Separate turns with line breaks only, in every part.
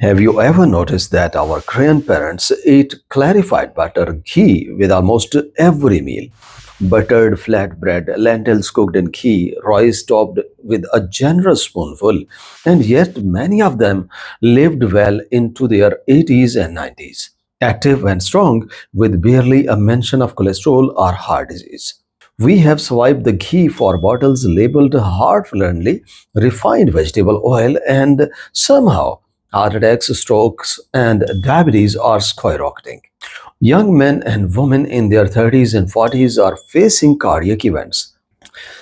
Have you ever noticed that our grandparents ate clarified butter ghee with almost every meal? Buttered flatbread, lentils cooked in ghee, rice topped with a generous spoonful, and yet many of them lived well into their 80s and 90s, active and strong, with barely a mention of cholesterol or heart disease. We have swiped the ghee for bottles labeled heart-friendly, refined vegetable oil, and somehow heart attacks, strokes, and diabetes are skyrocketing. Young men and women in their 30s and 40s are facing cardiac events.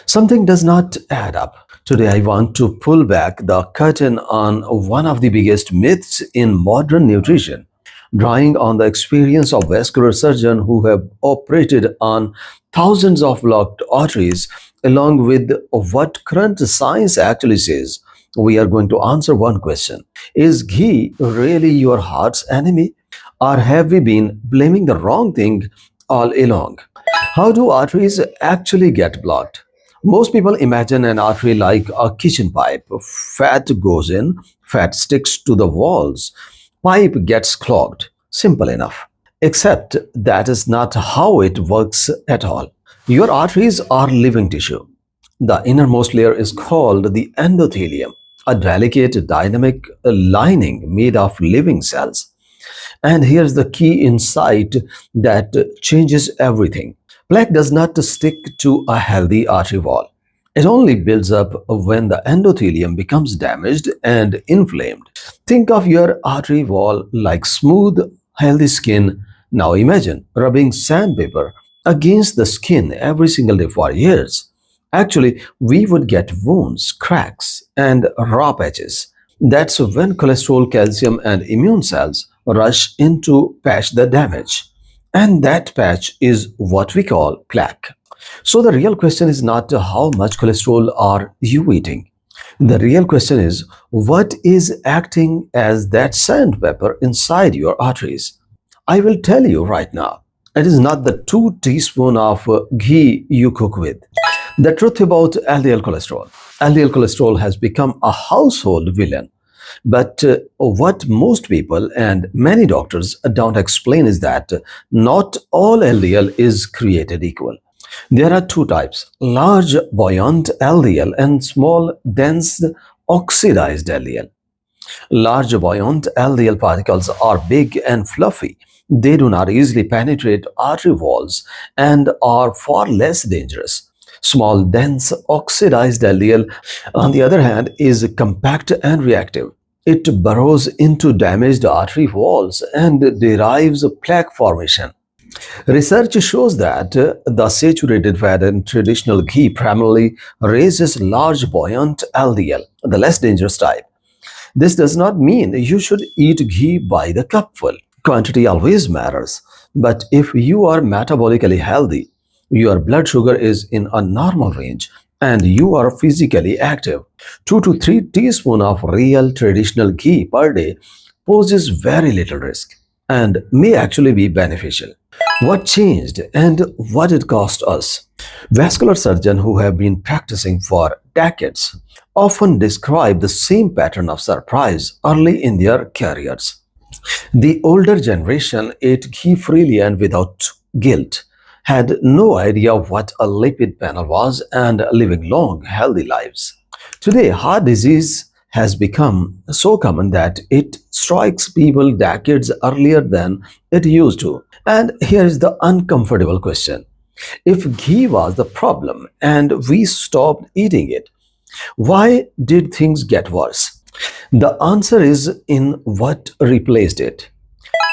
Something does not add up. Today, I want to pull back the curtain on one of the biggest myths in modern nutrition, drawing on the experience of vascular surgeons who have operated on thousands of blocked arteries, along with what current science actually says. We are going to answer one question: is ghee really your heart's enemy? Or have we been blaming the wrong thing all along? How do arteries actually get blocked? Most people imagine an artery like a kitchen pipe. Fat goes in, fat sticks to the walls, pipe gets clogged. Simple enough. Except that is not how it works at all. Your arteries are living tissue. The innermost layer is called the endothelium, a delicate, dynamic lining made of living cells. And here's the key insight that changes everything. Plaque does not stick to a healthy artery wall. It only builds up when the endothelium becomes damaged and inflamed. Think of your artery wall like smooth, healthy skin. Now imagine rubbing sandpaper against the skin every single day for years. Actually, we would get wounds, cracks, and raw patches. That's when cholesterol, calcium, and immune cells rush in to patch the damage. And that patch is what we call plaque. So the real question is not how much cholesterol are you eating. The real question is what is acting as that sandpaper inside your arteries. I will tell you right now. It is not the 2 teaspoons of ghee you cook with. The truth about LDL cholesterol. LDL cholesterol has become a household villain. But what most people and many doctors don't explain is that not all LDL is created equal. There are two types: large, buoyant LDL and small, dense, oxidized LDL. Large buoyant LDL particles are big and fluffy. They do not easily penetrate artery walls and are far less dangerous. Small, dense, oxidized LDL, on the other hand, is compact and reactive. It burrows into damaged artery walls and derives plaque formation. Research shows that the saturated fat in traditional ghee primarily raises large buoyant LDL, the less dangerous type. This does not mean you should eat ghee by the cupful. Quantity always matters. But if you are metabolically healthy, your blood sugar is in a normal range, and you are physically active, 2 to 3 teaspoons of real traditional ghee per day poses very little risk and may actually be beneficial. What changed and what it cost us? Vascular surgeons who have been practicing for decades often describe the same pattern of surprise early in their careers. The older generation ate ghee freely and without guilt, had no idea what a lipid panel was, and living long, healthy lives. Today, heart disease has become so common that it strikes people decades earlier than it used to. And here is the uncomfortable question: if ghee was the problem and we stopped eating it, why did things get worse? The answer is in what replaced it.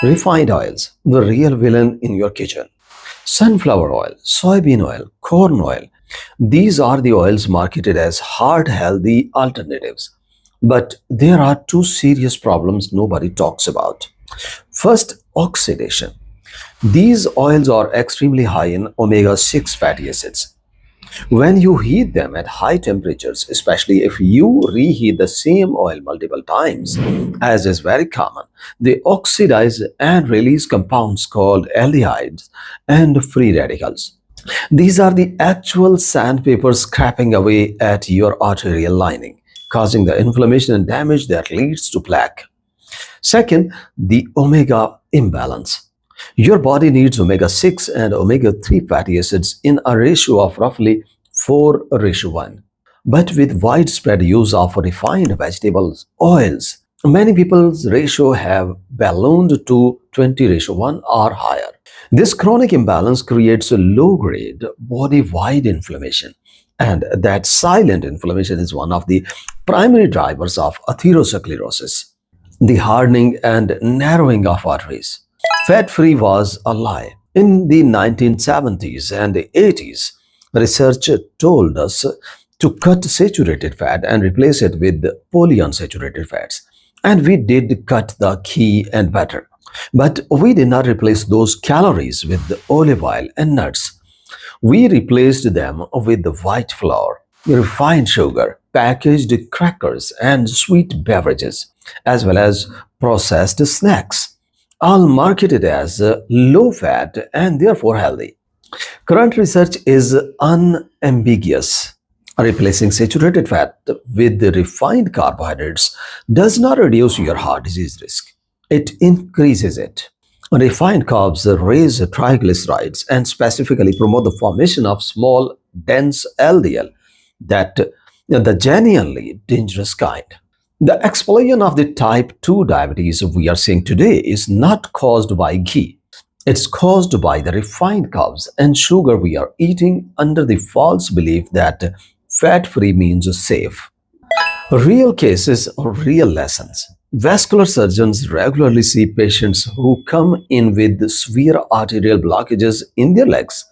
Refined oils, the real villain in your kitchen. Sunflower oil, soybean oil, corn oil. These are the oils marketed as heart healthy alternatives. But there are two serious problems nobody talks about. First, oxidation. These oils are extremely high in omega 6 fatty acids. When you heat them at high temperatures, especially if you reheat the same oil multiple times, as is very common, they oxidize and release compounds called aldehydes and free radicals. These are the actual sandpaper scraping away at your arterial lining, causing the inflammation and damage that leads to plaque. Second, the omega imbalance. Your body needs omega 6 and omega 3 fatty acids in a ratio of roughly 4:1. But with widespread use of refined vegetables oils, many people's ratio have ballooned to 20:1 or higher. This chronic imbalance creates a low-grade body-wide inflammation, and that silent inflammation is one of the primary drivers of atherosclerosis, the hardening and narrowing of arteries. Fat free was a lie. In the 1970s and 80s, research told us to cut saturated fat and replace it with polyunsaturated fats. And we did cut the ghee and butter. But we did not replace those calories with the olive oil and nuts. We replaced them with the white flour, refined sugar, packaged crackers, and sweet beverages, as well as processed snacks, all marketed as low fat and therefore healthy. Current research is unambiguous. Replacing saturated fat with refined carbohydrates does not reduce your heart disease risk, it increases it. Refined carbs raise triglycerides and specifically promote the formation of small, dense LDL, that the genuinely dangerous kind. The explosion of the type 2 diabetes we are seeing today is not caused by ghee. It's caused by the refined carbs and sugar we are eating under the false belief that fat free means safe. Real cases or real lessons. Vascular surgeons regularly see patients who come in with severe arterial blockages in their legs,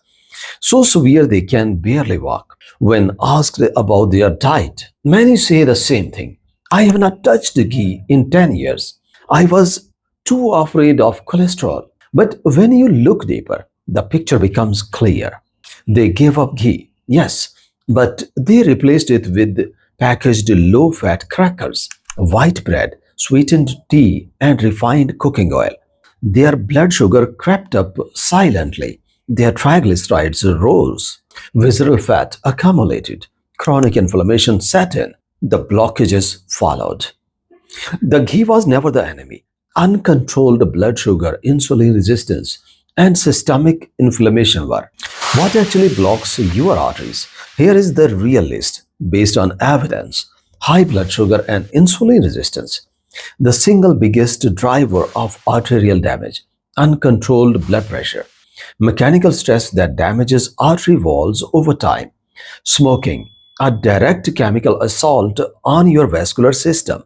so severe they can barely walk. When asked about their diet, many say the same thing. I have not touched ghee in 10 years. I was too afraid of cholesterol. But when you look deeper, the picture becomes clear. They gave up ghee, yes, but they replaced it with packaged low fat crackers, white bread, sweetened tea, and refined cooking oil. Their blood sugar crept up silently. Their triglycerides rose. Visceral fat accumulated. Chronic inflammation set in. The blockages followed. The ghee was never the enemy. Uncontrolled blood sugar, insulin resistance, and systemic inflammation were. What actually blocks your arteries? Here is the real list based on evidence. High blood sugar and insulin resistance. The single biggest driver of arterial damage. Uncontrolled blood pressure. Mechanical stress that damages artery walls over time. Smoking, a direct chemical assault on your vascular system.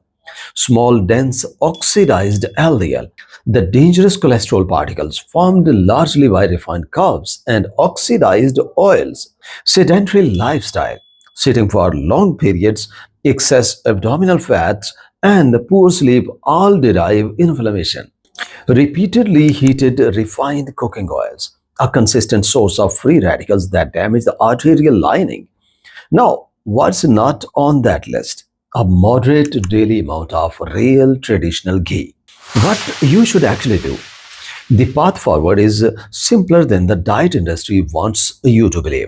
Small, dense, oxidized LDL, the dangerous cholesterol particles formed largely by refined carbs and oxidized oils. Sedentary lifestyle, sitting for long periods, excess abdominal fats, and poor sleep all derive inflammation. Repeatedly heated refined cooking oils, a consistent source of free radicals that damage the arterial lining. Now, what's not on that list? A moderate daily amount of real traditional ghee. What you should actually do. The path forward is simpler than the diet industry wants you to believe.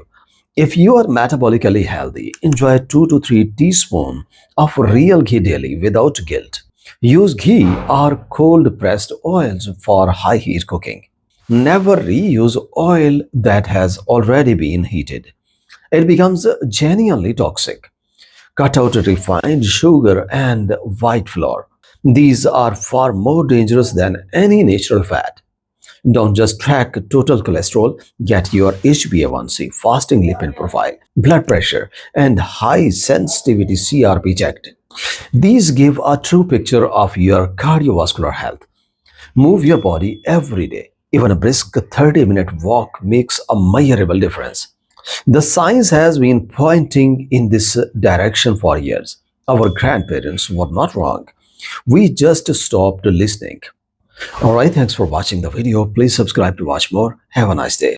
If you are metabolically healthy, enjoy 2 to 3 teaspoons of real ghee daily without guilt. Use ghee or cold pressed oils for high heat cooking. Never reuse oil that has already been heated. It becomes genuinely toxic. Cut out refined sugar and white flour. These are far more dangerous than any natural fat. Don't just track total cholesterol, get your HbA1c, fasting lipid profile, blood pressure, and high sensitivity CRP checked. These give a true picture of your cardiovascular health. Move your body every day. Even a brisk 30-minute walk makes a measurable difference. The science has been pointing in this direction for years. Our grandparents were not wrong. We just stopped listening. Alright, thanks for watching the video. Please subscribe to watch more. Have a nice day.